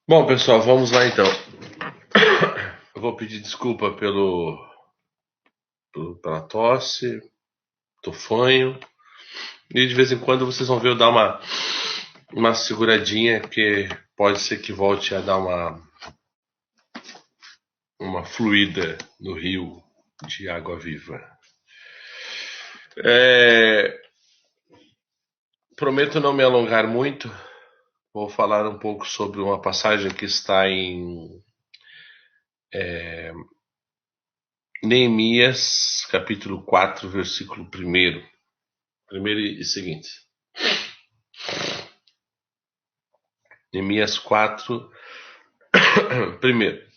Bom, pessoal, vamos lá então. Eu vou pedir desculpa pela tosse, tofanho. E de vez em quando vocês vão ver eu dar uma seguradinha, porque pode ser que volte a dar uma fluída no rio de água viva. Prometo não me alongar muito. Vou falar um pouco sobre uma passagem que está em Neemias, capítulo 4, versículo 1. Primeiro e seguinte. Neemias 4, primeiro.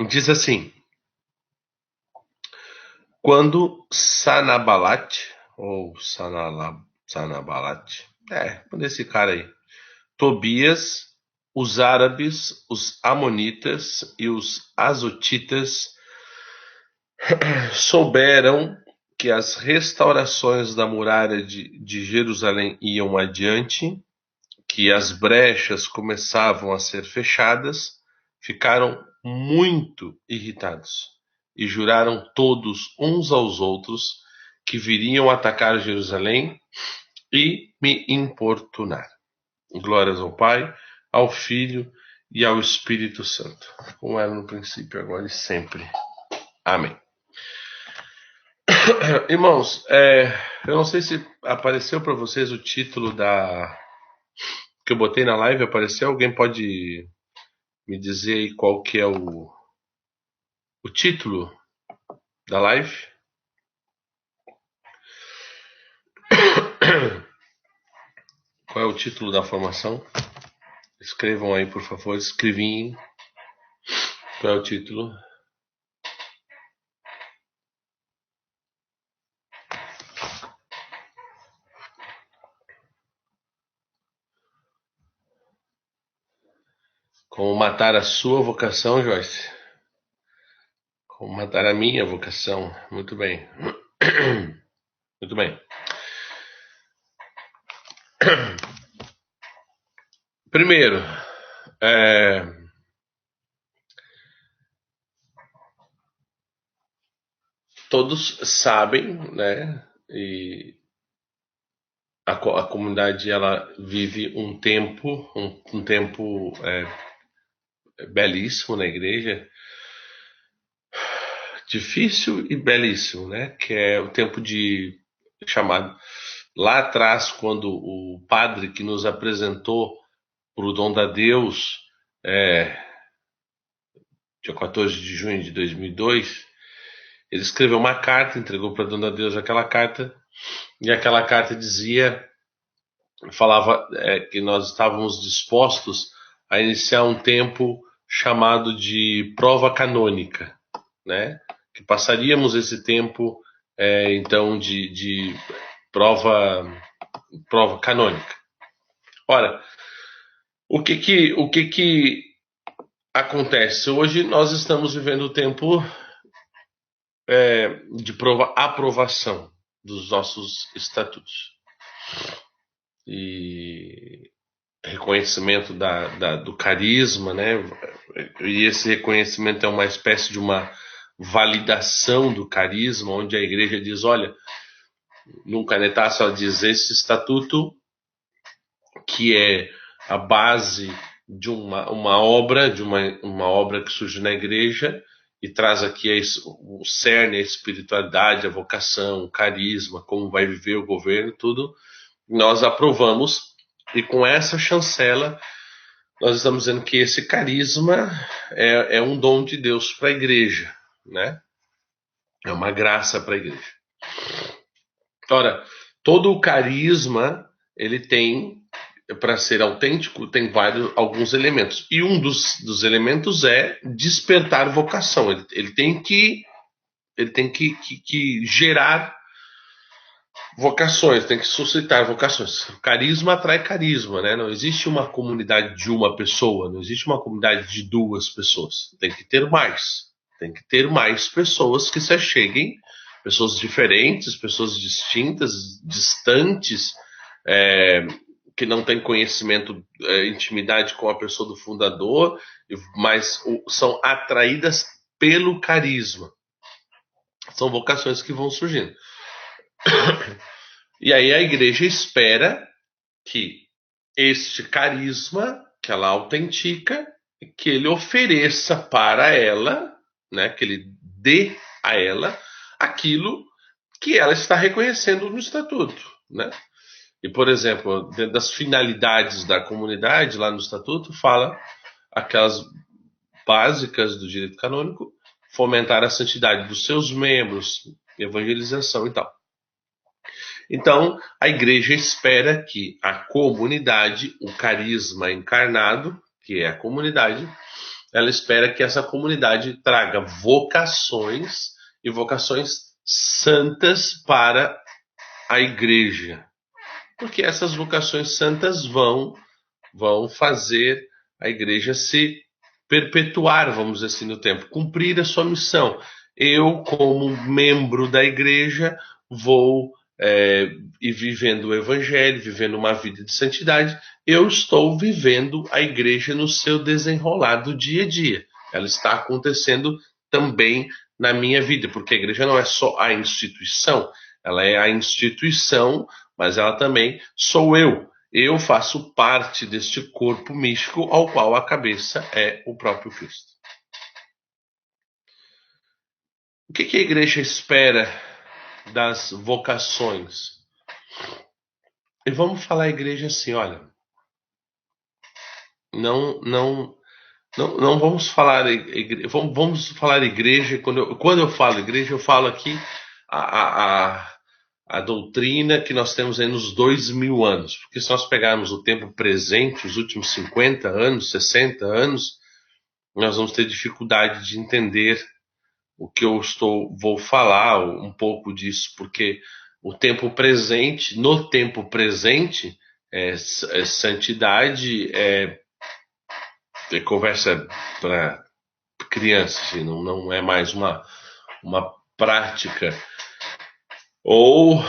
Diz assim: quando Sanabalat, ou Sanabalat, quando esse cara aí, Tobias, os árabes, os amonitas e os azotitas souberam que as restaurações da muralha de Jerusalém iam adiante, que as brechas começavam a ser fechadas, ficaram muito irritados e juraram todos uns aos outros que viriam atacar Jerusalém e me importunar. Glórias ao Pai, ao Filho e ao Espírito Santo, como era no princípio, agora e sempre. Amém. Irmãos, eu não sei se apareceu para vocês o título que eu botei na live. Apareceu? Alguém pode me dizer aí qual que é o título da live? Qual é o título da formação? Escrevam aí, por favor. Escrevinhem. Qual é o título? Como matar a sua vocação, Joyce? Como matar a minha vocação? Muito bem. Muito bem. Primeiro, todos sabem, né? E a comunidade ela vive um tempo belíssimo na igreja, difícil e belíssimo, né? Que é o tempo de chamado lá atrás, quando o padre que nos apresentou para o dom da Deus, dia 14 de junho de 2002, ele escreveu uma carta, entregou para o dom da Deus aquela carta, e aquela carta falava que nós estávamos dispostos a iniciar um tempo chamado de prova canônica, né? Que passaríamos esse tempo então de prova canônica. Ora, o que acontece hoje? Nós estamos vivendo o tempo de aprovação dos nossos estatutos e reconhecimento do carisma, né? E esse reconhecimento é uma espécie de uma validação do carisma, onde a igreja diz: olha, num canetaço ela diz, esse estatuto, que é a base de uma obra, uma obra que surge na igreja e traz aqui o cerne, a espiritualidade, a vocação, o carisma, como vai viver o governo, tudo, nós aprovamos, e com essa chancela nós estamos dizendo que esse carisma é um dom de Deus para a igreja, né? É uma graça para a igreja. Ora, todo o carisma ele tem, para ser autêntico, tem alguns elementos. E um dos elementos é despertar vocação. Ele tem que gerar vocações, tem que suscitar vocações. Carisma atrai carisma, né? Não existe uma comunidade de uma pessoa, não existe uma comunidade de duas pessoas. Tem que ter mais. Tem que ter mais pessoas que se acheguem, pessoas diferentes, pessoas distintas, distantes, que não tem conhecimento, intimidade com a pessoa do fundador, mas são atraídas pelo carisma. São vocações que vão surgindo. E aí a igreja espera que este carisma que ela autentica, que ele ofereça para ela, né, que ele dê a ela aquilo que ela está reconhecendo no estatuto, né? E, por exemplo, dentro das finalidades da comunidade, lá no estatuto, fala aquelas básicas do direito canônico, fomentar a santidade dos seus membros, evangelização e tal. Então, a igreja espera que a comunidade, o carisma encarnado, que é a comunidade, ela espera que essa comunidade traga vocações e vocações santas para a igreja. Porque essas vocações santas vão fazer a igreja se perpetuar, vamos dizer assim, no tempo, cumprir a sua missão. Eu, como membro da igreja, vou e vivendo o evangelho, vivendo uma vida de santidade, eu estou vivendo a igreja no seu desenrolar do dia a dia. Ela está acontecendo também na minha vida, porque a igreja não é só a instituição, ela é a instituição, mas ela também sou eu. Eu faço parte deste corpo místico ao qual a cabeça é o próprio Cristo. O que a igreja espera das vocações? E vamos falar a igreja assim, olha, não vamos falar igreja, vamos falar igreja, quando eu falo igreja, eu falo aqui a doutrina que nós temos aí nos 2000 anos, porque se nós pegarmos o tempo presente, os últimos 50 anos, 60 anos, nós vamos ter dificuldade de entender o que eu vou falar um pouco disso, porque o tempo presente, no tempo presente, santidade é conversa para crianças, assim, não é mais uma prática. Ou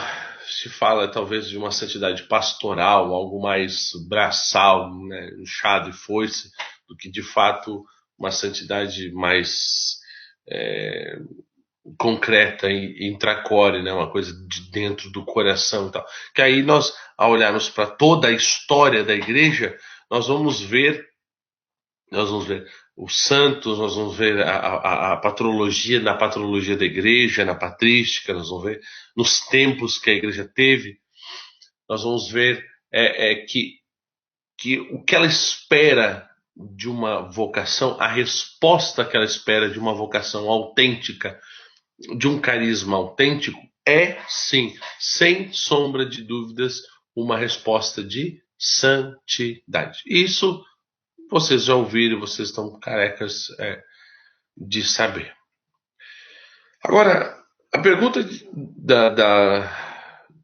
se fala talvez de uma santidade pastoral, algo mais braçal, né, inchado e foice, do que de fato uma santidade mais concreta e intracore, né, uma coisa de dentro do coração e tal. Que aí nós, ao olharmos para toda a história da igreja, nós vamos ver os santos, nós vamos ver a patrologia, na patrologia da igreja, na patrística, nós vamos ver nos tempos que a igreja teve, nós vamos ver que o que ela espera de uma vocação, a resposta que ela espera de uma vocação autêntica, de um carisma autêntico, é sim, sem sombra de dúvidas, uma resposta de santidade. Isso vocês já ouviram, vocês estão carecas de saber. Agora, a pergunta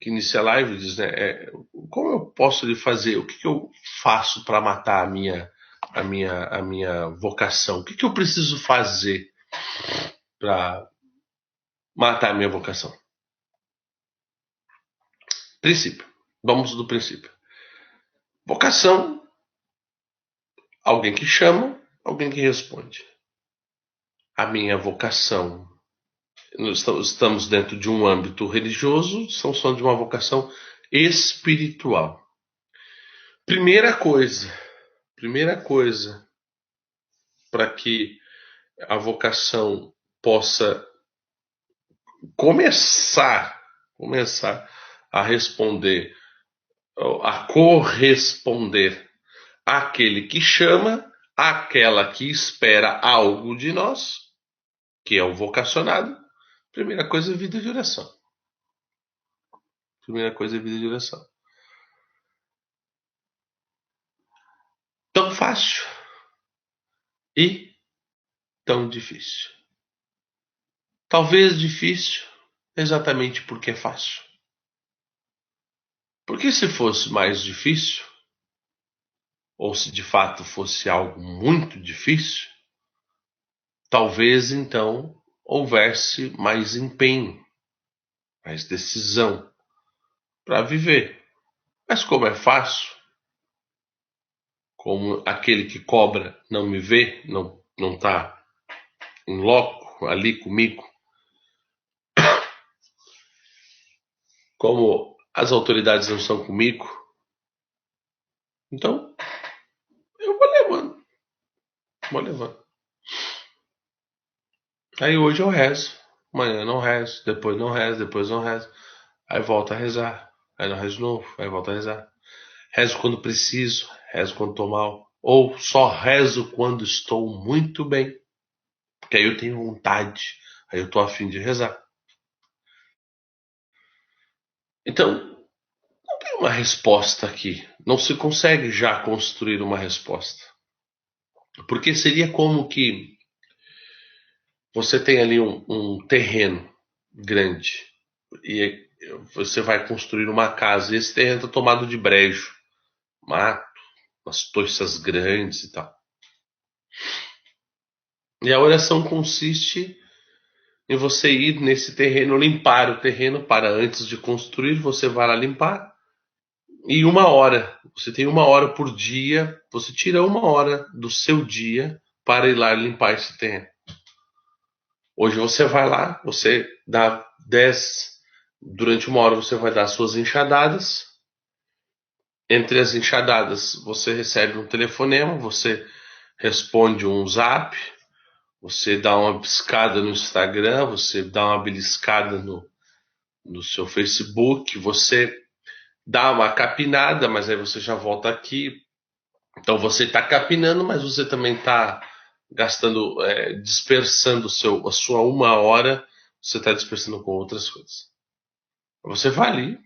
que inicia a live diz, né, como eu posso lhe fazer? O que eu faço para matar a minha vocação? O que eu preciso fazer para matar a minha vocação? Princípio. Vamos do princípio. Vocação, alguém que chama, alguém que responde. A minha vocação, nós estamos dentro de um âmbito religioso, estamos falando de uma vocação espiritual. Primeira coisa para que a vocação possa começar a responder, a corresponder àquele que chama, àquela que espera algo de nós, que é o vocacionado. Primeira coisa é vida de oração. Tão fácil e tão difícil. Talvez difícil exatamente porque é fácil. Porque se fosse mais difícil, ou se de fato fosse algo muito difícil, talvez então houvesse mais empenho, mais decisão para viver. Mas como é fácil, como aquele que cobra não me vê, não está em loco ali comigo, como as autoridades não estão comigo, então eu vou levando. Aí hoje eu rezo, amanhã não rezo, depois não rezo, depois não rezo, aí volto a rezar, aí não rezo de novo, aí volto a rezar. Rezo quando preciso, rezo quando estou mal, ou só rezo quando estou muito bem, porque aí eu tenho vontade, aí eu estou a fim de rezar. Então, não tem uma resposta aqui. Não se consegue já construir uma resposta. Porque seria como que você tem ali um terreno grande e você vai construir uma casa e esse terreno está tomado de brejo, mato, umas toiças grandes e tal. E a oração consiste em você ir nesse terreno, limpar o terreno para antes de construir, você vai lá limpar. E 1 hora, você tem 1 hora por dia, você tira 1 hora do seu dia para ir lá limpar esse terreno. Hoje você vai lá, você dá 10, durante 1 hora você vai dar suas enxadadas. Entre as enxadadas você recebe um telefonema, você responde um zap, você dá uma piscada no Instagram, você dá uma beliscada no seu Facebook, você dá uma capinada, mas aí você já volta aqui. Então você está capinando, mas você também está gastando, dispersando a sua 1 hora, você está dispersando com outras coisas. Você vai ali,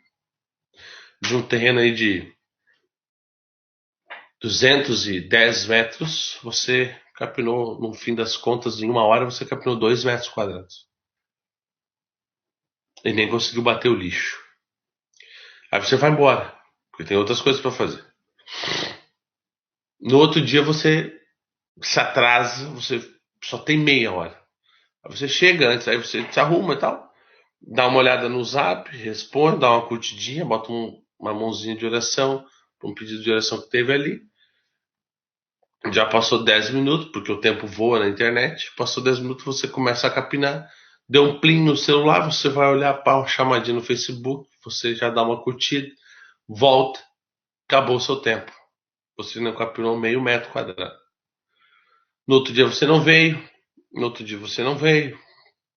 de um terreno aí de 210 metros, você capinou, no fim das contas, em 1 hora, você capinou 2 metros quadrados. E nem conseguiu bater o lixo. Aí você vai embora, porque tem outras coisas para fazer. No outro dia você se atrasa, você só tem meia hora. Aí você chega antes, aí você se arruma e tal, dá uma olhada no zap, responde, dá uma curtidinha, bota uma mãozinha de oração, um pedido de oração que teve ali. Já passou 10 minutos, porque o tempo voa na internet. Passou 10 minutos, você começa a capinar. Deu um plim no celular, você vai olhar para uma chamadinha no Facebook, você já dá uma curtida, volta, acabou o seu tempo. Você não capinou meio metro quadrado. No outro dia você não veio, no outro dia você não veio,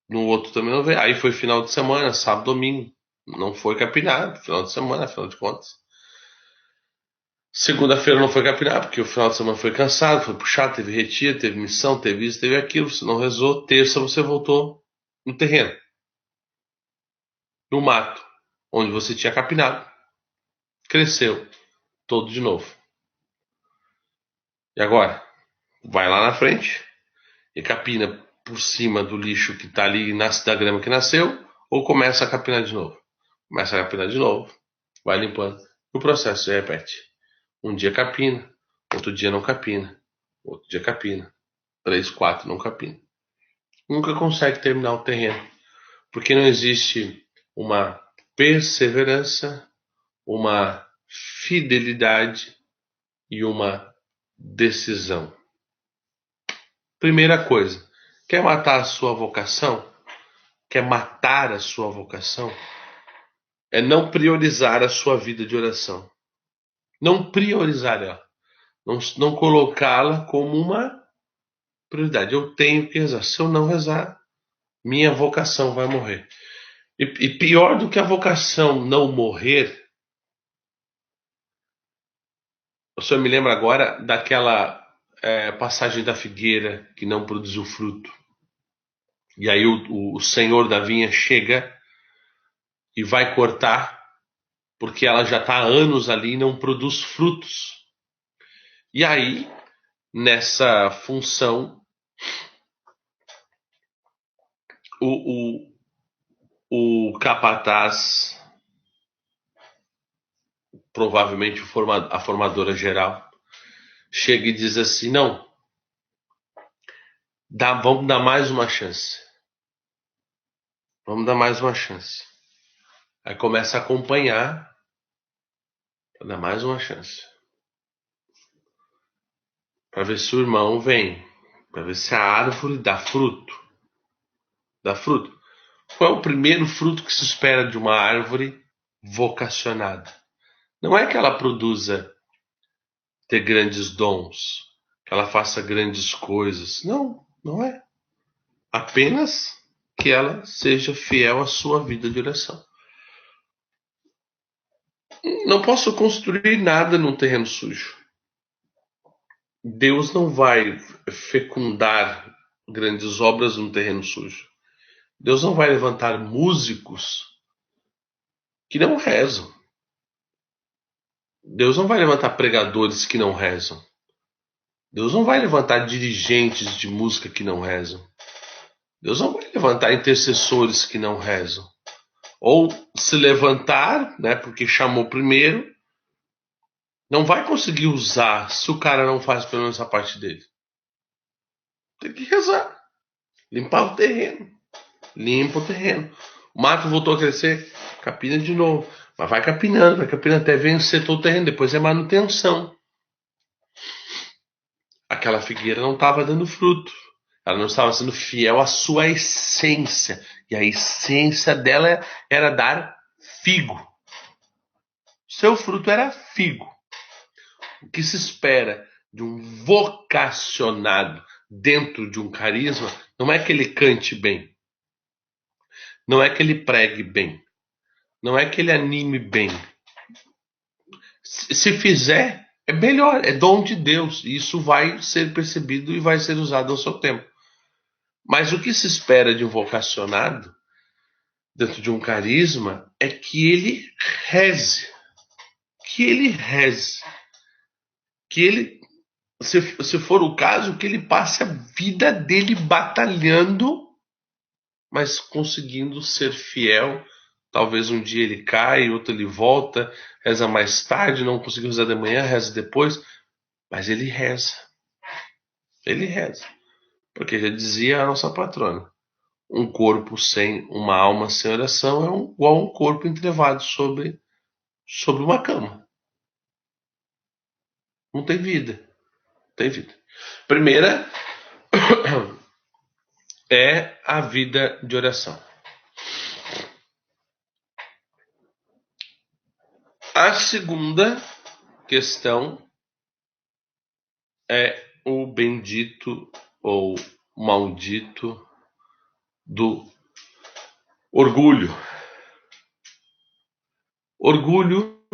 no outro também não veio. Aí foi final de semana, sábado, domingo. Não foi capinado, final de semana, afinal de contas. Segunda-feira não foi capinado, porque o final de semana foi cansado, foi puxado, teve retiro, teve missão, teve isso, teve aquilo. Você não rezou. Terça você voltou no terreno, no mato, onde você tinha capinado. Cresceu todo de novo. E agora? Vai lá na frente e capina por cima do lixo que está ali, nasce da grama que nasceu, ou começa a capinar de novo. Começa a capinar de novo, vai limpando. O processo se repete. Um dia capina, outro dia não capina, outro dia capina. 3, 4 não capina. Nunca consegue terminar o terreno, porque não existe uma perseverança, uma fidelidade e uma decisão. Primeira coisa, quer matar a sua vocação? Quer matar a sua vocação? É não priorizar a sua vida de oração. Não priorizar ela. Não colocá-la como uma prioridade. Eu tenho que rezar. Se eu não rezar, minha vocação vai morrer. E pior do que a vocação não morrer, o senhor me lembra agora daquela passagem da figueira que não produziu fruto. E aí o senhor da vinha chega e vai cortar, porque ela já está há anos ali e não produz frutos. E aí, nessa função, o, o capataz, provavelmente a formadora geral, chega e diz assim: não, vamos dar mais uma chance. Vamos dar mais uma chance. Aí começa a acompanhar, para dar mais uma chance. para ver se o irmão vem, para ver se a árvore dá fruto. Dá fruto. Qual é o primeiro fruto que se espera de uma árvore vocacionada? Não é que ela produza ter grandes dons, que ela faça grandes coisas. Não, não é. Apenas que ela seja fiel à sua vida de oração. Não posso construir nada num terreno sujo. Deus não vai fecundar grandes obras num terreno sujo. Deus não vai levantar músicos que não rezam. Deus não vai levantar pregadores que não rezam. Deus não vai levantar dirigentes de música que não rezam. Deus não vai levantar intercessores que não rezam. Ou se levantar, né, porque chamou primeiro, não vai conseguir usar se o cara não faz pelo menos a parte dele. Tem que rezar. Limpar o terreno. Limpa o terreno. O mato voltou a crescer, capina de novo. Mas vai capinando até vencer todo o terreno. Depois é manutenção. Aquela figueira não estava dando fruto. Ela não estava sendo fiel à sua essência. E a essência dela era dar figo. Seu fruto era figo. O que se espera de um vocacionado dentro de um carisma não é que ele cante bem. Não é que ele pregue bem. Não é que ele anime bem. Se fizer, é melhor. É dom de Deus. E isso vai ser percebido e vai ser usado ao seu tempo. Mas o que se espera de um vocacionado dentro de um carisma é que ele reze. Que ele reze. Que ele, se for o caso, que ele passe a vida dele batalhando, mas conseguindo ser fiel. Talvez um dia ele cai, outro ele volta, reza mais tarde, não conseguiu rezar de manhã, reza depois, mas ele reza. Ele reza. Porque já dizia a nossa patrona, um corpo sem uma alma sem oração é igual a um corpo entrevado sobre uma cama. Não tem vida. Não tem vida. Primeira é a vida de oração. A segunda questão é o bendito ou maldito do orgulho. Orgulho,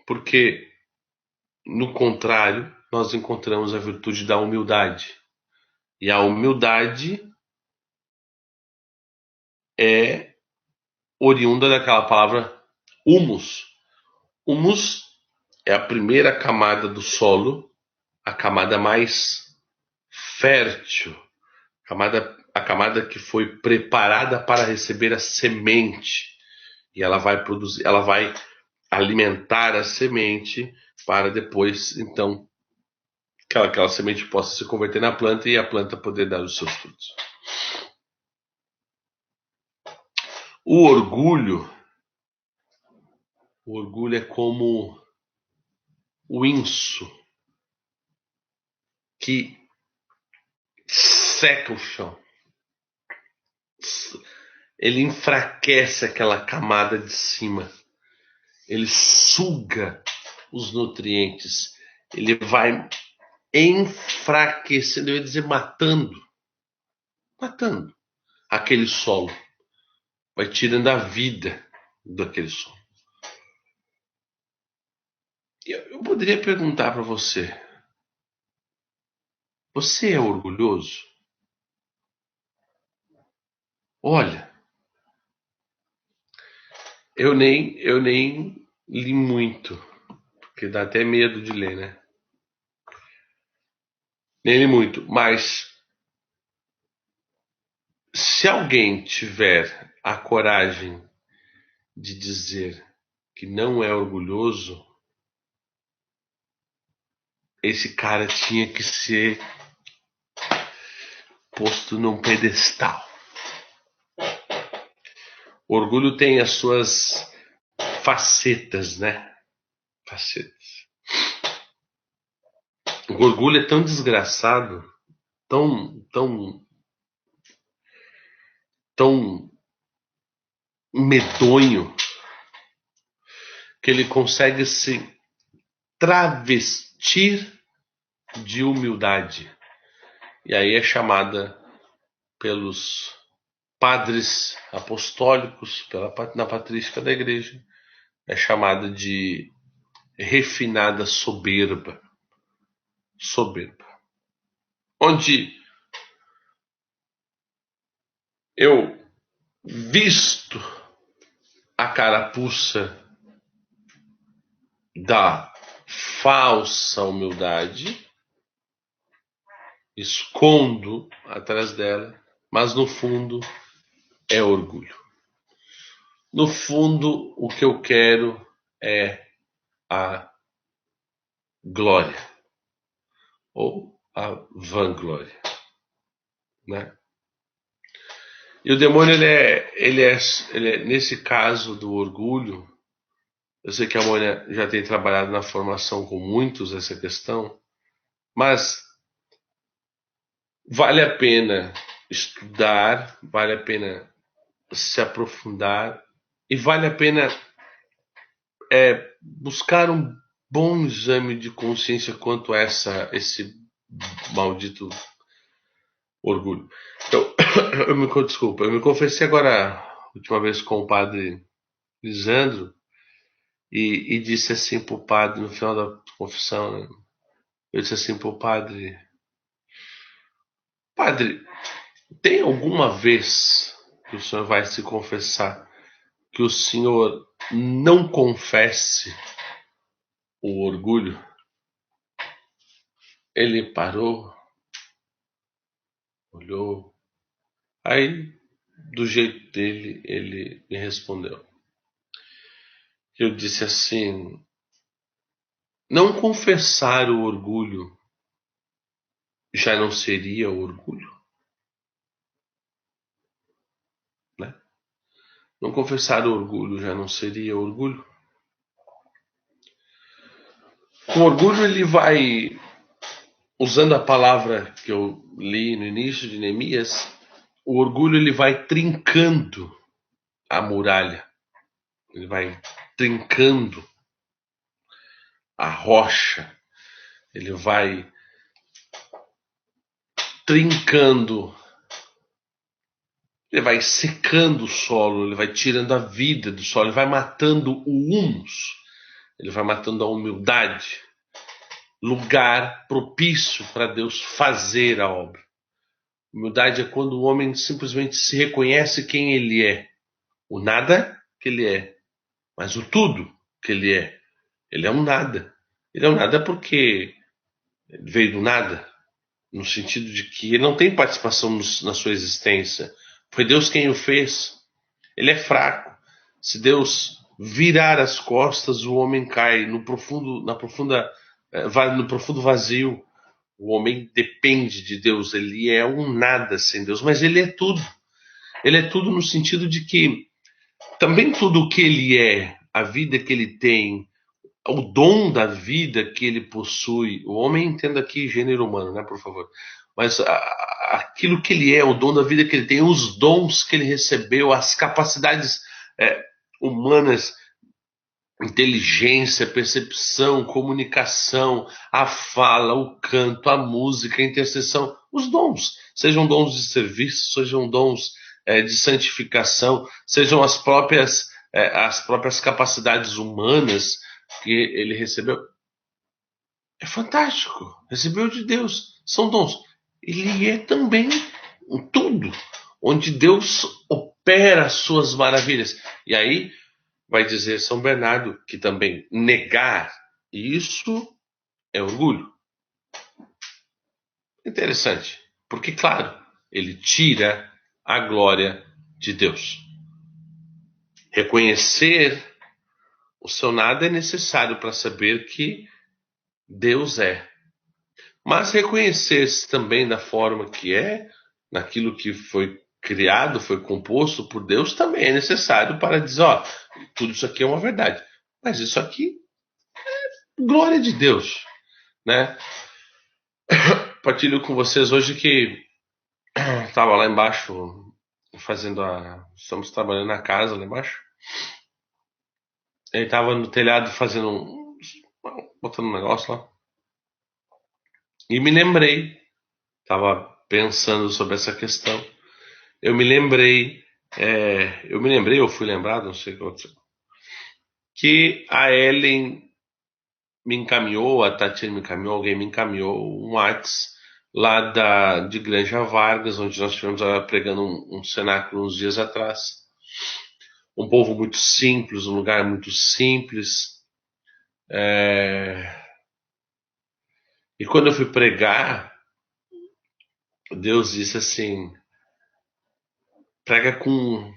porque no contrário, nós encontramos a virtude da humildade. E a humildade é oriunda daquela palavra humus. Humus é a primeira camada do solo, a camada mais fértil, a camada que foi preparada para receber a semente. E ela vai produzir, ela vai alimentar a semente para depois, então, que aquela semente possa se converter na planta e a planta poder dar os seus frutos. O orgulho é como o inso que seca o chão. Ele enfraquece aquela camada de cima. Ele suga os nutrientes. Ele vai enfraquecendo, eu ia dizer matando aquele solo. Vai tirando a vida daquele solo. Eu poderia perguntar para você: você é orgulhoso? Olha, eu nem li muito, porque dá até medo de ler, né? Nem li muito, mas se alguém tiver a coragem de dizer que não é orgulhoso, esse cara tinha que ser posto num pedestal. O orgulho tem as suas facetas, né? Facetas. O orgulho é tão desgraçado, tão medonho, que ele consegue se travestir de humildade. E aí é chamada pelos padres apostólicos, na patrística da igreja, é chamada de refinada soberba. Soberba. Onde eu visto a carapuça da falsa humildade, escondo atrás dela, mas no fundo é orgulho. No fundo, o que eu quero é a glória ou a vanglória, né? E o demônio ele é nesse caso do orgulho. Eu sei que a Mônia já tem trabalhado na formação com muitos essa questão, mas vale a pena estudar, vale a pena se aprofundar e vale a pena buscar um bom exame de consciência quanto a esse maldito orgulho. Então, eu me confessei agora, a última vez com o padre Lisandro, e disse assim pro padre, no final da confissão, né? Eu disse assim pro padre: Padre, tem alguma vez que o senhor vai se confessar que o senhor não confesse o orgulho? Ele parou, olhou, aí, do jeito dele, ele me respondeu. Eu disse assim: não confessar o orgulho já não seria o orgulho, né? Não confessar o orgulho já não seria orgulho. O orgulho, ele vai, usando a palavra que eu li no início de Neemias, o orgulho ele vai trincando a muralha, ele vai trincando a rocha, ele vai trincando, ele vai secando o solo, ele vai tirando a vida do solo, ele vai matando o humus, ele vai matando a humildade, lugar propício para Deus fazer a obra. Humildade é quando o homem simplesmente se reconhece quem ele é, o nada que ele é, mas o tudo que ele é. Ele é um nada. Ele é um nada porque ele veio do nada, no sentido de que ele não tem participação na sua existência. Foi Deus quem o fez. Ele é fraco. Se Deus virar as costas, o homem cai no profundo vazio. O homem depende de Deus. Ele é um nada sem Deus, mas ele é tudo. Ele é tudo no sentido de que também tudo o que ele é, a vida que ele tem, o dom da vida que ele possui, o homem entenda aqui gênero humano, né, por favor, mas aquilo que ele é, o dom da vida que ele tem, os dons que ele recebeu, as capacidades humanas, inteligência, percepção, comunicação, a fala, o canto, a música, a intercessão, os dons, sejam dons de serviço, sejam dons de santificação, sejam as próprias capacidades humanas que ele recebeu. É fantástico, recebeu de Deus, são dons. Ele é também um tudo, onde Deus opera as suas maravilhas. E aí vai dizer São Bernardo que também negar isso é orgulho. Interessante, porque, claro, ele tira a glória de Deus. Reconhecer o seu nada é necessário para saber que Deus é. Mas reconhecer-se também da forma que é, naquilo que foi criado, foi composto por Deus, também é necessário para dizer, ó, tudo isso aqui é uma verdade. Mas isso aqui é glória de Deus, né? Partilho com vocês hoje que estava lá embaixo estamos trabalhando na casa lá embaixo. Ele estava no telhado botando um negócio lá. E me lembrei, estava pensando sobre essa questão. Eu me lembrei, eu fui lembrado, não sei o que aconteceu, que a Ellen me encaminhou, a Tatiana me encaminhou, alguém me encaminhou um WhatsApp lá de Granja Vargas, onde nós estivemos pregando um cenáculo uns dias atrás. Um povo muito simples, um lugar muito simples. E quando eu fui pregar, Deus disse assim: prega com,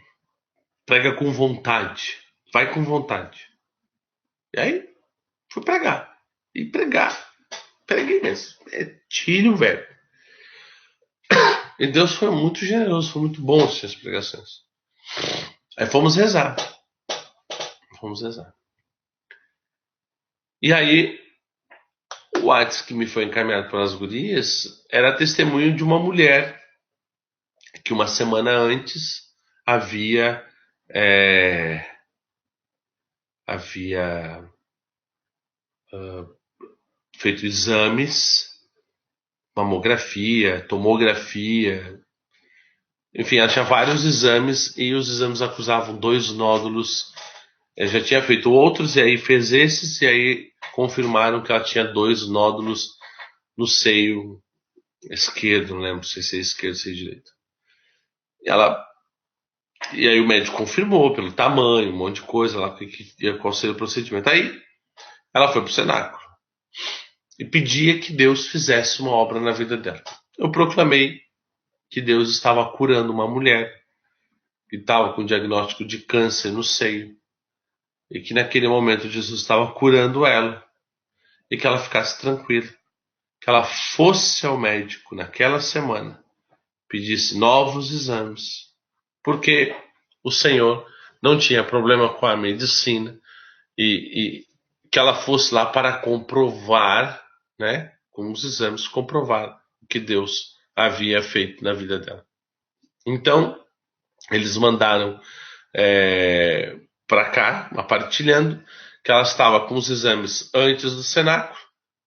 prega com vontade, vai com vontade. E aí, fui pregar. E preguei mesmo. É tiro, velho. E Deus foi muito generoso, foi muito bom essas pregações. Aí fomos rezar. E aí, o WhatsApp que me foi encaminhado pelas gurias era testemunho de uma mulher que uma semana antes havia é, havia feito exames, mamografia, tomografia, enfim, ela tinha vários exames e os exames acusavam 2 nódulos. Ela já tinha feito outros e aí fez esses e aí confirmaram que ela tinha 2 nódulos no seio esquerdo, não lembro se é esquerdo ou se é direito. E aí o médico confirmou pelo tamanho, um monte de coisa lá, qual seria o procedimento. Aí ela foi pro cenáculo e pedia que Deus fizesse uma obra na vida dela. Eu proclamei que Deus estava curando uma mulher que estava com diagnóstico de câncer no seio e que naquele momento Jesus estava curando ela e que ela ficasse tranquila, que ela fosse ao médico naquela semana, pedisse novos exames, porque o Senhor não tinha problema com a medicina e que ela fosse lá para comprovar, né, com os exames, comprovar o que Deus havia feito na vida dela. Então, eles mandaram para cá, partilhando, que ela estava com os exames antes do cenáculo,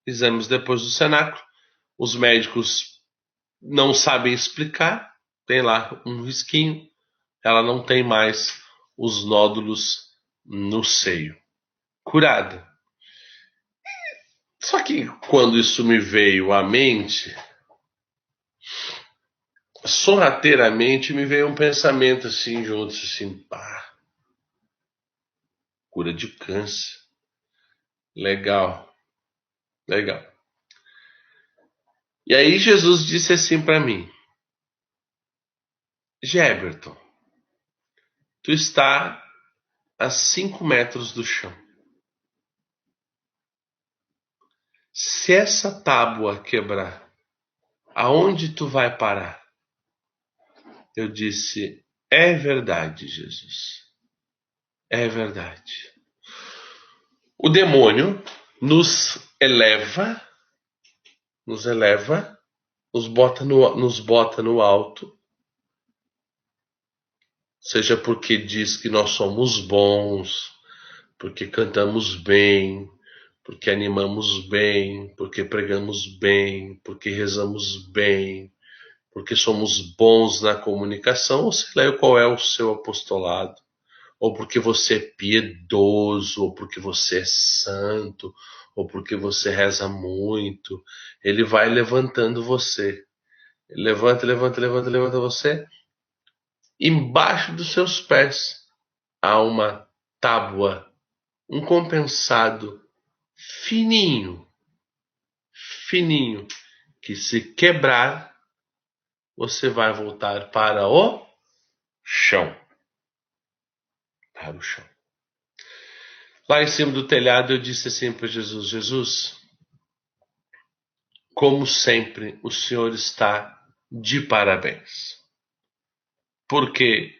exames depois do cenáculo. Os médicos não sabem explicar, tem lá um risquinho, ela não tem mais os nódulos no seio. Curada. Só que quando isso me veio à mente, sorrateiramente me veio um pensamento assim junto, assim, pá, cura de câncer. Legal, legal. E aí Jesus disse assim para mim: Geberton, tu está a 5 metros do chão. Se essa tábua quebrar, aonde tu vai parar? Eu disse: é verdade, Jesus. É verdade. O demônio nos eleva, nos bota no alto, seja porque diz que nós somos bons, porque cantamos bem, porque animamos bem, porque pregamos bem, porque rezamos bem, porque somos bons na comunicação, ou sei lá qual é o seu apostolado, ou porque você é piedoso, ou porque você é santo, ou porque você reza muito. Ele vai levantando você. Ele levanta você. Embaixo dos seus pés há uma tábua, um compensado fininho, fininho, que se quebrar, você vai voltar para o chão. Para o chão. Lá em cima do telhado eu disse assim para Jesus: Jesus, como sempre, o Senhor está de parabéns. Porque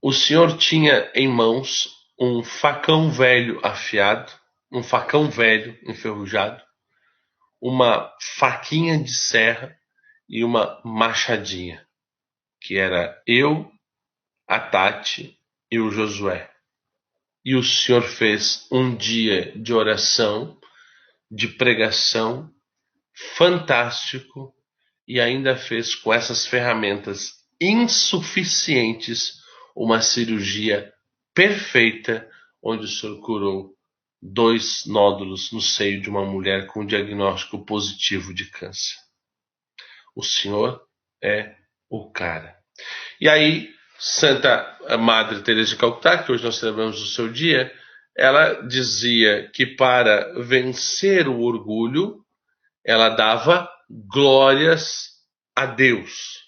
o Senhor tinha em mãos um facão velho afiado, um facão velho enferrujado, uma faquinha de serra e uma machadinha, que era eu, a Tati e o Josué. E o Senhor fez um dia de oração, de pregação fantástico, e ainda fez com essas ferramentas insuficientes uma cirurgia perfeita, onde o Senhor curou 2 nódulos no seio de uma mulher com diagnóstico positivo de câncer. O Senhor é o cara. E aí, Santa Madre Teresa de Calcutá, que hoje nós celebramos o seu dia, ela dizia que para vencer o orgulho, ela dava glórias a Deus.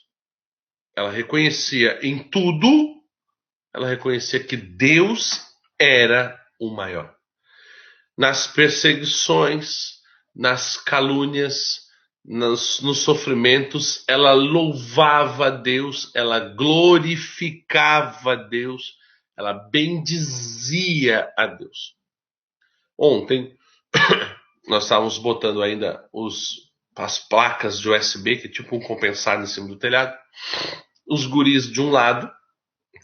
Ela reconhecia em tudo, ela reconhecia que Deus era o maior. Nas perseguições, nas calúnias, nos sofrimentos, ela louvava a Deus, ela glorificava a Deus, ela bendizia a Deus. Ontem, nós estávamos botando ainda as placas de USB, que é tipo um compensado em cima do telhado. Os guris de um lado,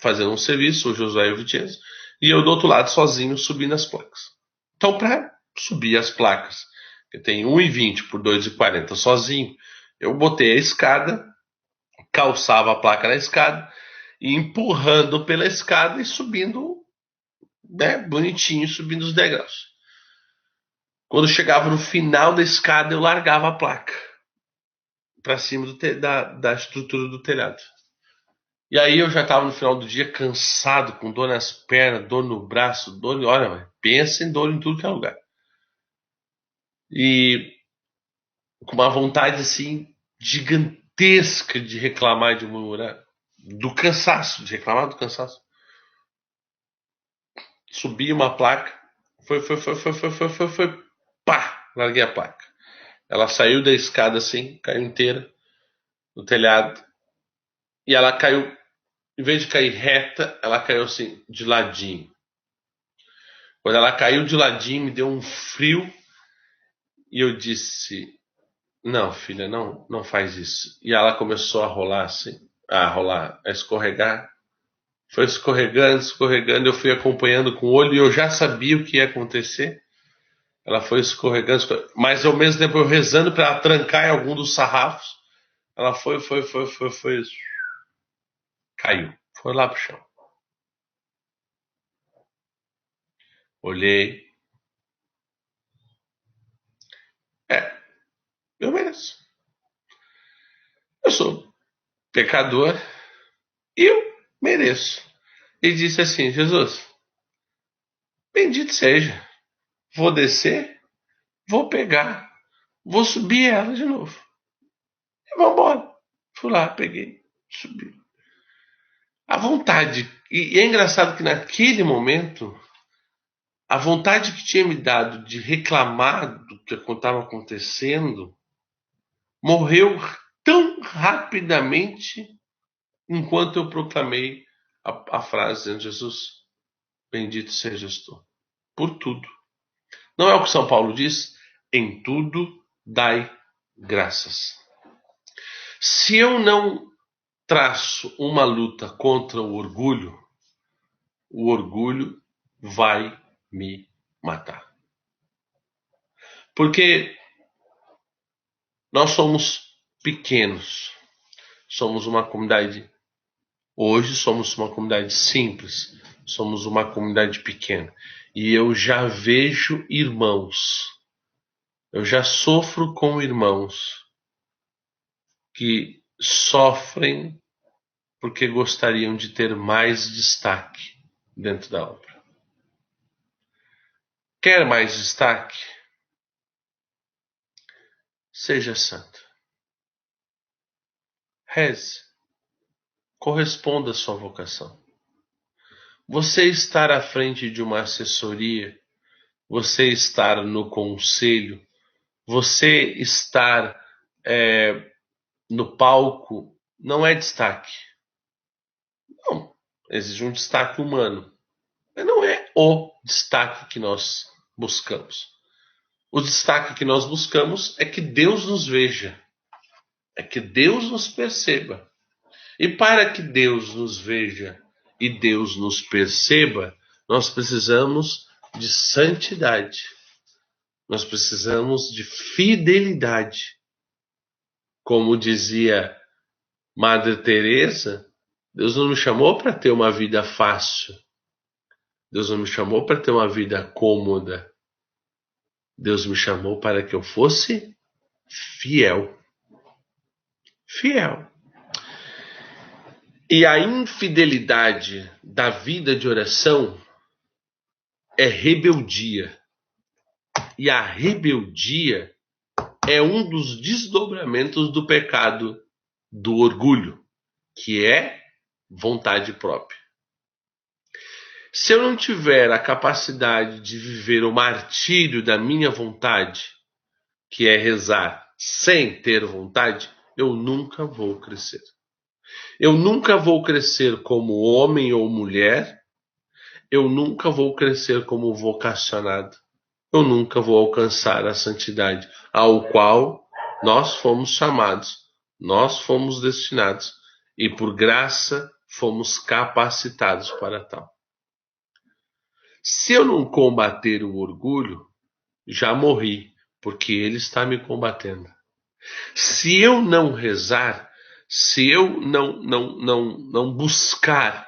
fazendo um serviço, o Josué e o Vicenzo, e eu do outro lado, sozinho, subindo as placas. Então, para subir as placas, que tem 1,20 por 2,40 sozinho, eu botei a escada, calçava a placa na escada, e empurrando pela escada e subindo, né, bonitinho, subindo os degraus. Quando chegava no final da escada, eu largava a placa para cima da estrutura do telhado. E aí eu já estava no final do dia cansado, com dor nas pernas, dor no braço, dor. Olha, pensa em dor em tudo que é lugar. E com uma vontade assim gigantesca de reclamar e de murmurar, do cansaço, de reclamar do cansaço. Subi uma placa, foi, pá, larguei a placa. Ela saiu da escada assim, caiu inteira no telhado, e ela caiu, em vez de cair reta, ela caiu assim, de ladinho. Quando ela caiu de ladinho, me deu um frio, e eu disse: não, filha, não faz isso. E ela começou a rolar assim, a escorregar. Foi escorregando, escorregando. Eu fui acompanhando com o olho e eu já sabia o que ia acontecer. Ela foi escorregando, mas ao mesmo tempo eu rezando para ela trancar em algum dos sarrafos. Ela foi, caiu, foi lá pro chão. Olhei. É, eu mereço. Eu sou pecador e eu mereço. E disse assim: Jesus, bendito seja. Vou descer, vou pegar, vou subir ela de novo. E vamos embora. Fui lá, peguei, subi. A vontade. E é engraçado que naquele momento, a vontade que tinha me dado de reclamar do que estava acontecendo morreu tão rapidamente enquanto eu proclamei a frase dizendo: Jesus, bendito sejas tu, por tudo. Não é o que São Paulo diz? Em tudo dai graças. Se eu não traço uma luta contra o orgulho vai me matar. Porque nós somos pequenos, somos uma comunidade. Hoje somos uma comunidade simples, somos uma comunidade pequena. E eu já vejo irmãos, eu já sofro com irmãos que sofrem porque gostariam de ter mais destaque dentro da obra. Quer mais destaque? Seja santo. Reze. Corresponda à sua vocação. Você estar à frente de uma assessoria, você estar no conselho, você estar no palco, não é destaque. Não, exige um destaque humano. Mas não é o destaque que nós buscamos. O destaque que nós buscamos é que Deus nos veja, é que Deus nos perceba. E para que Deus nos veja e Deus nos perceba, nós precisamos de santidade. Nós precisamos de fidelidade. Como dizia Madre Teresa, Deus não me chamou para ter uma vida fácil. Deus não me chamou para ter uma vida cômoda. Deus me chamou para que eu fosse fiel. Fiel. E a infidelidade da vida de oração é rebeldia. E a rebeldia é um dos desdobramentos do pecado do orgulho, que é vontade própria. Se eu não tiver a capacidade de viver o martírio da minha vontade, que é rezar sem ter vontade, eu nunca vou crescer. Eu nunca vou crescer como homem ou mulher, eu nunca vou crescer como vocacionado, eu nunca vou alcançar a santidade ao qual nós fomos chamados, nós fomos destinados e por graça fomos capacitados para tal. Se eu não combater o orgulho, já morri, porque ele está me combatendo. Se eu não rezar, se eu não buscar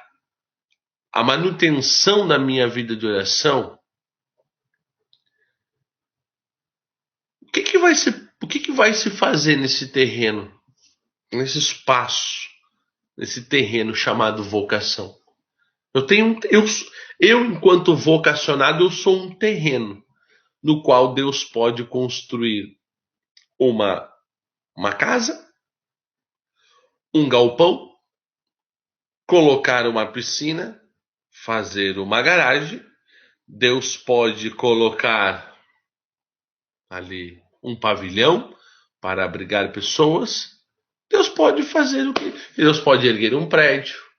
a manutenção da minha vida de oração, o que vai se fazer nesse terreno, nesse espaço, nesse terreno chamado vocação? Eu enquanto vocacionado, eu sou um terreno no qual Deus pode construir uma casa, um galpão, colocar uma piscina, fazer uma garagem. Deus pode colocar ali um pavilhão para abrigar pessoas. Deus pode fazer o que? Deus pode erguer um prédio.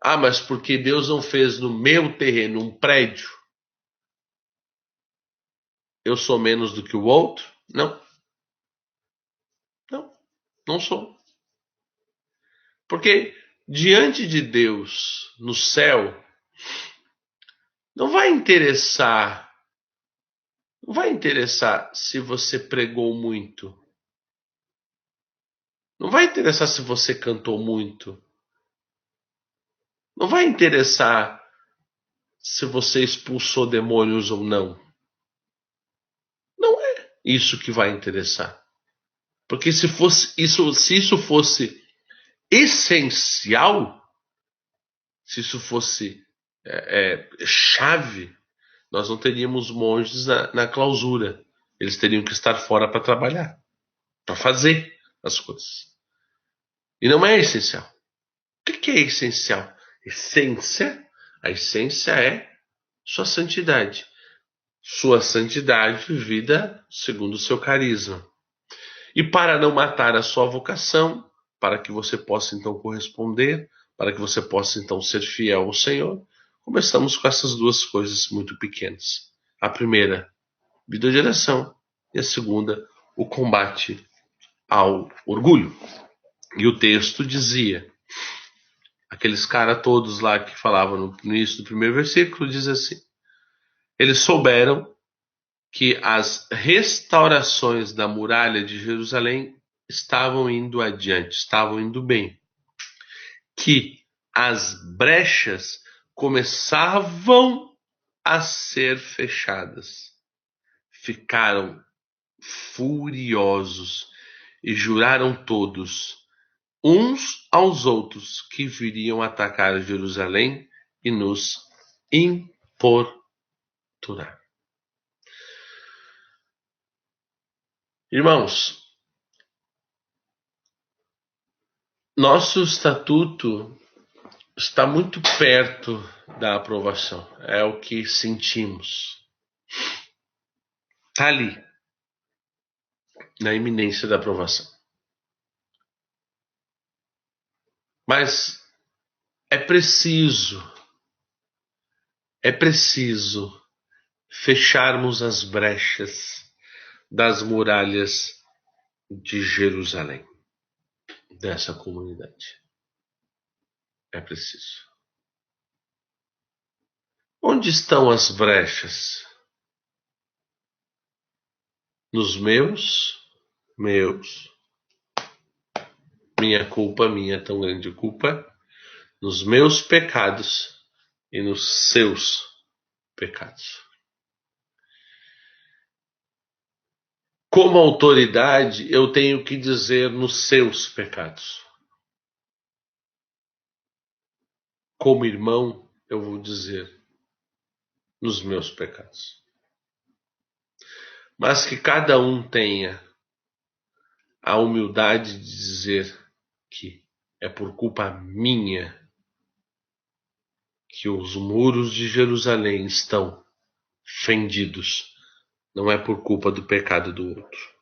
Ah, mas porque Deus não fez no meu terreno um prédio, eu sou menos do que o outro? Não, não, não sou. Porque diante de Deus, no céu, não vai interessar, não vai interessar se você pregou muito. Não vai interessar se você cantou muito. Não vai interessar se você expulsou demônios ou não. Não é isso que vai interessar. Porque se isso fosse essencial, se isso fosse chave, nós não teríamos monges na clausura. Eles teriam que estar fora para trabalhar, para fazer as coisas. E não é essencial. O que é essencial? A essência é sua santidade. Sua santidade vivida segundo o seu carisma. E para não matar a sua vocação, para que você possa então corresponder, para que você possa então ser fiel ao Senhor, começamos com essas duas coisas muito pequenas. A primeira, vida de oração, e a segunda, o combate ao orgulho. E o texto dizia, aqueles caras todos lá que falavam no início do primeiro versículo, diz assim, eles souberam que as restaurações da muralha de Jerusalém estavam indo adiante, estavam indo bem. Que as brechas começavam a ser fechadas. Ficaram furiosos e juraram todos, uns aos outros, que viriam atacar Jerusalém e nos importunar. Irmãos, nosso estatuto está muito perto da aprovação. É o que sentimos. Está ali, na iminência da aprovação. Mas é preciso fecharmos as brechas das muralhas de Jerusalém, dessa comunidade. É preciso. Onde estão as brechas? Nos meus, minha culpa, minha tão grande culpa, nos meus pecados e nos seus pecados. Como autoridade, eu tenho que dizer nos seus pecados. Como irmão, eu vou dizer nos meus pecados. Mas que cada um tenha a humildade de dizer que é por culpa minha que os muros de Jerusalém estão fendidos. Não é por culpa do pecado do outro.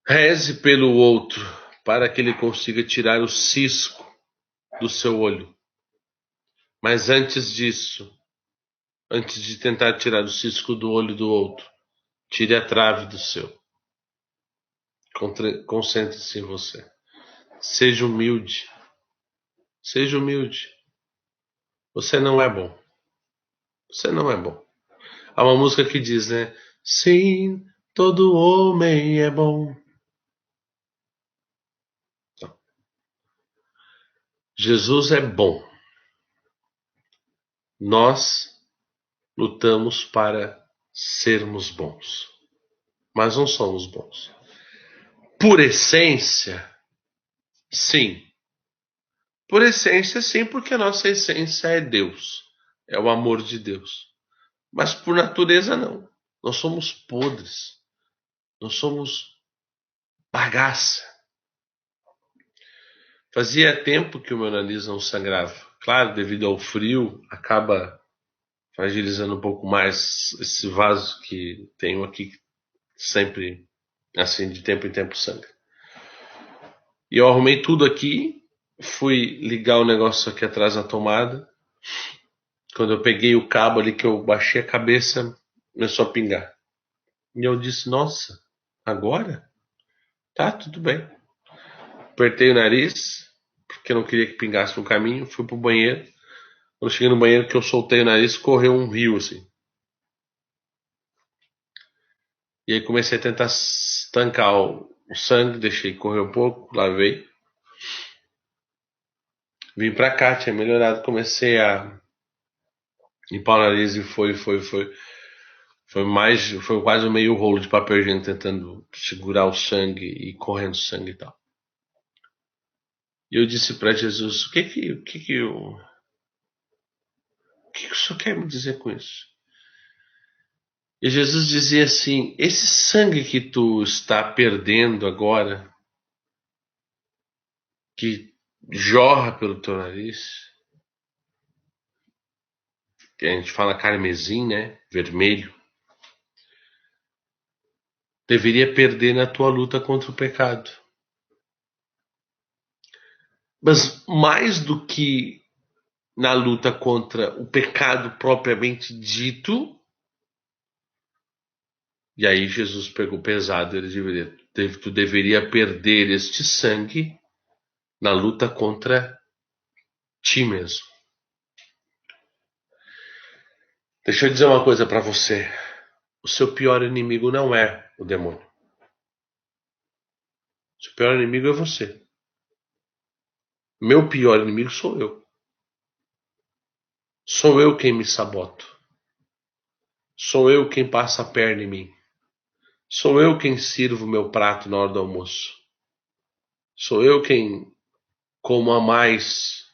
Reze pelo outro para que ele consiga tirar o cisco do seu olho. Mas antes disso, antes de tentar tirar o cisco do olho do outro, tire a trave do seu. Concentre-se em você. Seja humilde. Seja humilde. Você não é bom. Você não é bom. Há uma música que diz, né? Sim, todo homem é bom. Então, Jesus é bom. Nós lutamos para sermos bons. Mas não somos bons. Por essência, sim. Por essência, sim, porque a nossa essência é Deus. É o amor de Deus. Mas por natureza, não. Nós somos podres. Nós somos bagaça. Fazia tempo que o meu nariz não sangrava. Claro, devido ao frio, acaba fragilizando um pouco mais esse vaso que tenho aqui, sempre, assim, de tempo em tempo sangra. E eu arrumei tudo aqui, fui ligar o negócio aqui atrás na tomada. Quando eu peguei o cabo ali que eu baixei a cabeça, começou a pingar. E eu disse, nossa, agora? Tá, tudo bem. Apertei o nariz, porque eu não queria que pingasse no caminho, fui pro banheiro. Quando eu cheguei no banheiro, que eu soltei o nariz, correu um rio, assim. E aí comecei a tentar estancar o sangue, deixei correr um pouco, lavei. Vim pra cá, tinha melhorado, comecei a limpar o nariz e foi. Foi quase meio rolo de papel higiênico tentando segurar o sangue e correndo sangue e tal. E eu disse para Jesus, o que o senhor quer me dizer com isso? E Jesus dizia assim, esse sangue que tu está perdendo agora, que jorra pelo teu nariz, que a gente fala carmesim, né? Vermelho, deveria perder na tua luta contra o pecado. Mas mais do que na luta contra o pecado propriamente dito, e aí Jesus pegou pesado, tu deveria perder este sangue na luta contra ti mesmo. Deixa eu dizer uma coisa para você. O seu pior inimigo não é o demônio. O seu pior inimigo é você. Meu pior inimigo sou eu. Sou eu quem me saboto. Sou eu quem passa a perna em mim. Sou eu quem sirvo meu prato na hora do almoço. Sou eu quem como a mais.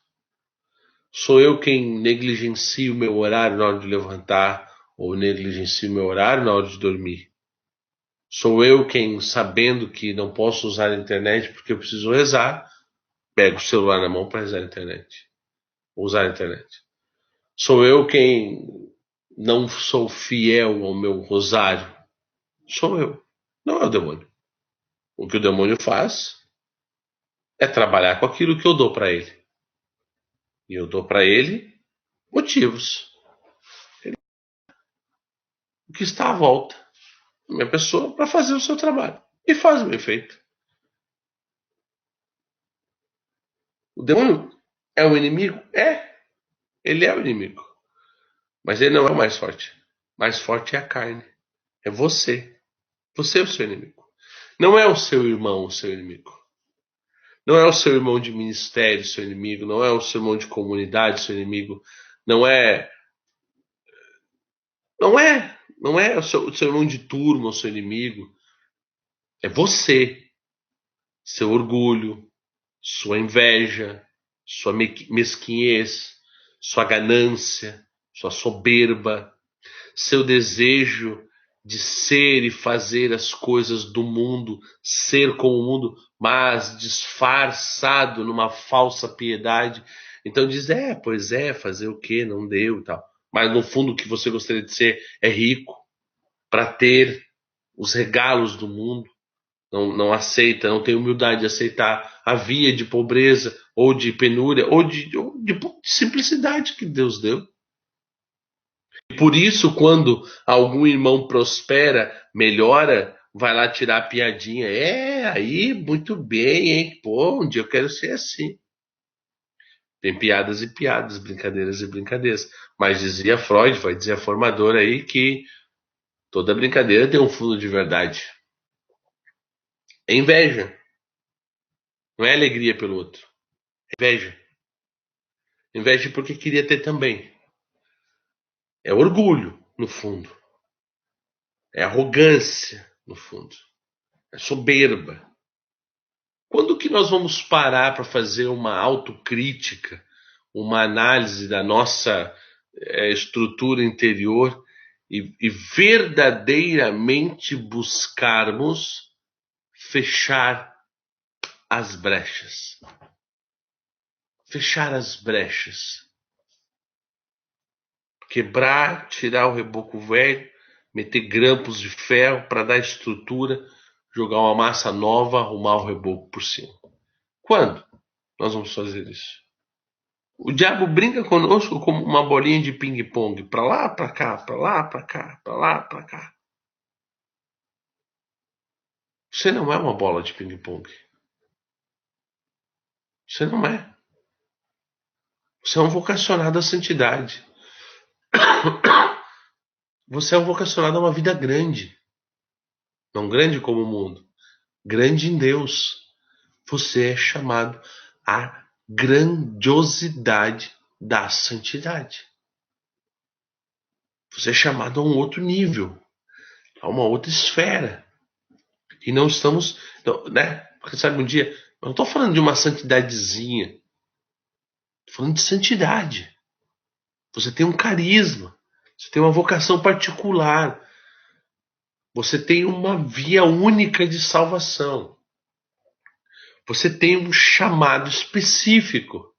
Sou eu quem negligencio o meu horário na hora de levantar ou negligencio o meu horário na hora de dormir. Sou eu quem, sabendo que não posso usar a internet porque eu preciso rezar, pego o celular na mão para rezar a internet. Usar a internet. Sou eu quem não sou fiel ao meu rosário. Sou eu. Não é o demônio. O que o demônio faz é trabalhar com aquilo que eu dou para ele. E eu dou para ele motivos. o que está à volta da minha pessoa para fazer o seu trabalho. E faz bem feito. O demônio é o inimigo? É. Ele é o inimigo. Mas ele não é o mais forte. O mais forte é a carne. É você. Você é o seu inimigo. Não é o seu irmão o seu inimigo. Não é o seu irmão de ministério seu inimigo. Não é o seu irmão de comunidade seu inimigo. Não é. Não é. Não é o seu irmão de turma o seu inimigo. É você. Seu orgulho. Sua inveja. Sua mesquinhez. Sua ganância. Sua soberba. Seu desejo de ser e fazer as coisas do mundo, ser como o mundo, mas disfarçado numa falsa piedade. Então diz, pois é, fazer o quê? Não deu e tal. Mas no fundo o que você gostaria de ser é rico, para ter os regalos do mundo. Não aceita, não tem humildade de aceitar a via de pobreza, ou de penúria, ou de simplicidade que Deus deu. Por isso, quando algum irmão prospera, melhora, vai lá tirar a piadinha. Aí, muito bem, hein? Pô, um dia eu quero ser assim. Tem piadas e piadas, brincadeiras e brincadeiras. Mas dizia Freud, vai dizer a formadora aí, que toda brincadeira tem um fundo de verdade. É inveja. Não é alegria pelo outro. É inveja. Inveja porque queria ter também. É orgulho, no fundo. É arrogância, no fundo. É soberba. Quando que nós vamos parar para fazer uma autocrítica, uma análise da nossa estrutura interior e verdadeiramente buscarmos fechar as brechas? Fechar as brechas. Quebrar, tirar o reboco velho, meter grampos de ferro para dar estrutura, jogar uma massa nova, arrumar o reboco por cima. Quando nós vamos fazer isso? O diabo brinca conosco como uma bolinha de ping-pong, para lá, para cá, para lá, para cá, para lá, para cá. Você não é uma bola de ping-pong. Você não é. Você é um vocacionado à santidade. Você é um vocacionado a uma vida grande. Não grande como o mundo, grande em Deus. Você é chamado à grandiosidade da santidade. Você é chamado a um outro nível, a uma outra esfera. E não estamos, né? Porque sabe, um dia, eu não estou falando de uma santidadezinha, estou falando de santidade. Você tem um carisma, você tem uma vocação particular, você tem uma via única de salvação, você tem um chamado específico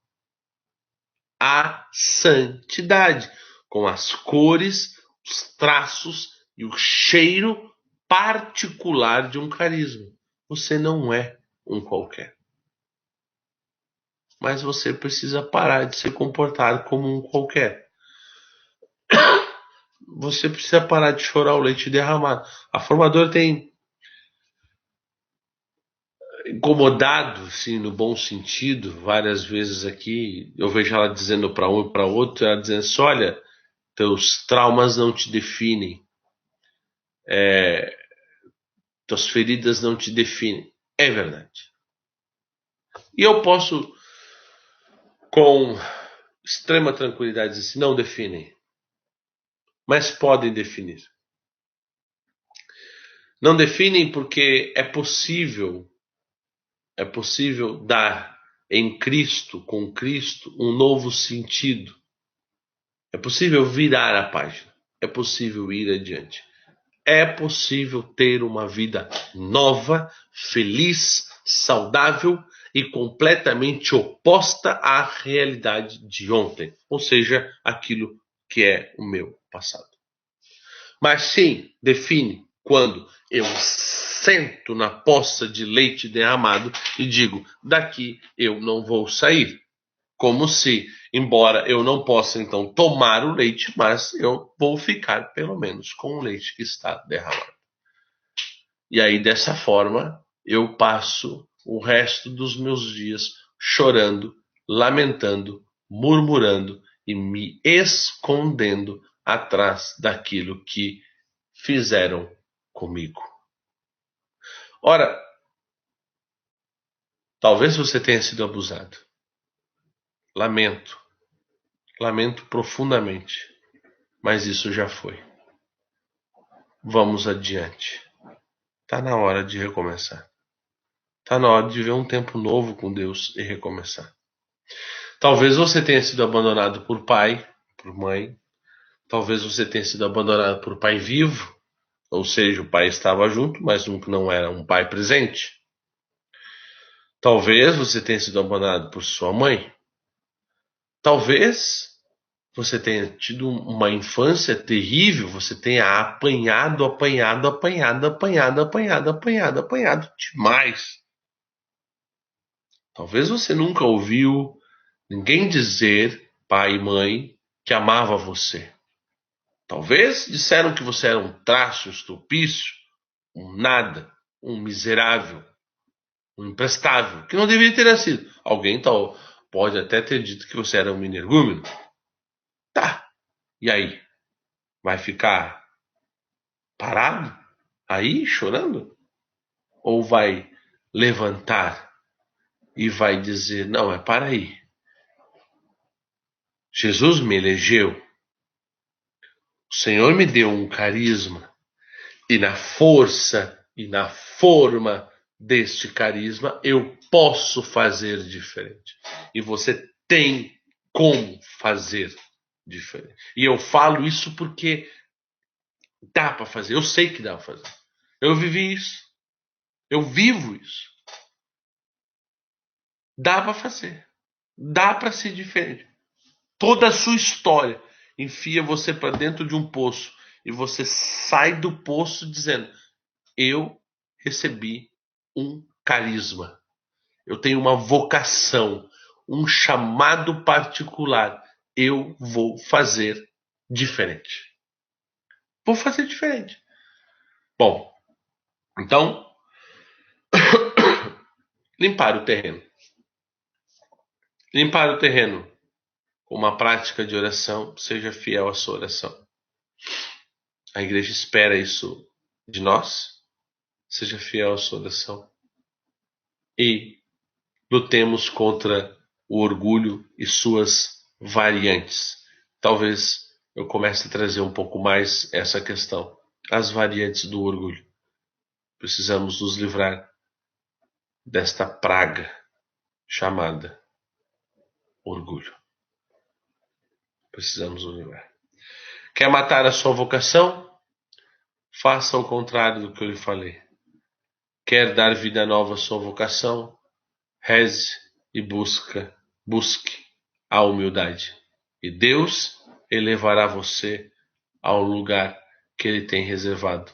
à santidade, com as cores, os traços e o cheiro particular de um carisma. Você não é um qualquer. Mas você precisa parar de se comportar como um qualquer. Você precisa parar de chorar o leite derramado. A formadora tem incomodado, sim, no bom sentido, várias vezes aqui. Eu vejo ela dizendo para um e para outro, ela dizendo assim, olha, teus traumas não te definem, tuas feridas não te definem. É verdade. E eu posso, com extrema tranquilidade, dizer assim, não definem, mas podem definir. Não definem porque é possível dar em Cristo, com Cristo, um novo sentido. É possível virar a página. É possível ir adiante. É possível ter uma vida nova, feliz, saudável e completamente oposta à realidade de ontem. Ou seja, aquilo que é o meu passado. Mas sim, define quando eu sento na poça de leite derramado e digo, daqui eu não vou sair. Como se, embora eu não possa então tomar o leite, mas eu vou ficar pelo menos com o leite que está derramado. E aí, dessa forma, eu passo o resto dos meus dias chorando, lamentando, murmurando e me escondendo atrás daquilo que fizeram comigo. Ora, talvez você tenha sido abusado. Lamento, lamento profundamente, mas isso já foi. Vamos adiante. Tá na hora de recomeçar. Tá na hora de viver um tempo novo com Deus e recomeçar. Talvez você tenha sido abandonado por pai, por mãe. Talvez você tenha sido abandonado por pai vivo, ou seja, o pai estava junto, mas não era um pai presente. Talvez você tenha sido abandonado por sua mãe. Talvez você tenha tido uma infância terrível, você tenha apanhado, apanhado, apanhado, apanhado, apanhado, apanhado, apanhado demais. Talvez você nunca ouviu ninguém dizer, pai e mãe, que amava você. Talvez disseram que você era um traço, um estupício, um nada, um miserável, um imprestável, que não deveria ter nascido. Alguém pode até ter dito que você era um energúmeno. Tá, e aí? Vai ficar parado? Aí, chorando? Ou vai levantar e vai dizer, não, para aí. Jesus me elegeu, o Senhor me deu um carisma, e na força e na forma deste carisma eu posso fazer diferente. E você tem como fazer diferente. E eu falo isso porque dá para fazer. Eu sei que dá para fazer. Eu vivi isso. Eu vivo isso. Dá para fazer. Dá para ser diferente. Toda a sua história enfia você para dentro de um poço e você sai do poço dizendo: eu recebi um carisma. Eu tenho uma vocação, um chamado particular. Eu vou fazer diferente. Vou fazer diferente. Bom, então, limpar o terreno. Limpar o terreno com uma prática de oração, seja fiel à sua oração. A igreja espera isso de nós. Seja fiel à sua oração. E lutemos contra o orgulho e suas variantes. Talvez eu comece a trazer um pouco mais essa questão. As variantes do orgulho. Precisamos nos livrar desta praga chamada orgulho. Precisamos nos livrar. Quer matar a sua vocação? Faça o contrário do que eu lhe falei. Quer dar vida nova à sua vocação? Reze e busque a humildade. E Deus elevará você ao lugar que Ele tem reservado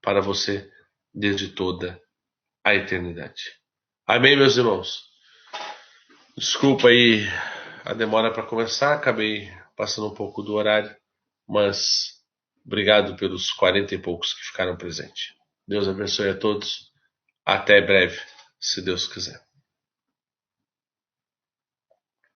para você desde toda a eternidade. Amém, meus irmãos? Desculpa aí a demora para começar, acabei passando um pouco do horário, mas obrigado pelos 40 e poucos que ficaram presentes. Deus abençoe a todos. Até breve, se Deus quiser.